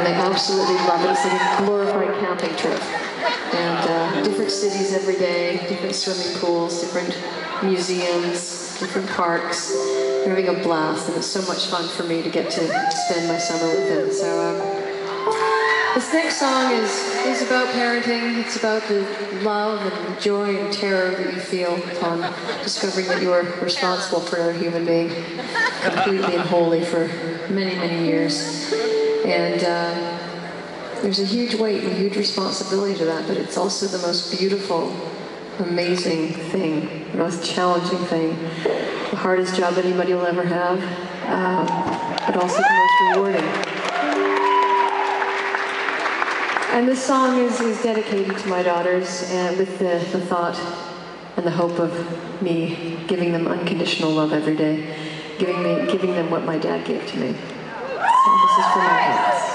They absolutely love it. It's like a glorified camping trip. And different cities every day, different swimming pools, different museums, different parks. They're having a blast, and it's so much fun for me to get to spend my summer with them. So this next song is about parenting. It's about the love and joy and terror that you feel upon discovering that you are responsible for a human being completely and wholly for many, many years. And there's a huge weight and a huge responsibility to that, but it's also the most beautiful, amazing thing, the most challenging thing, the hardest job anybody will ever have, but also the most rewarding. And this song is dedicated to my daughters, and with the thought and the hope of me giving them unconditional love every day, giving them what my dad gave to me. So this is for my kids.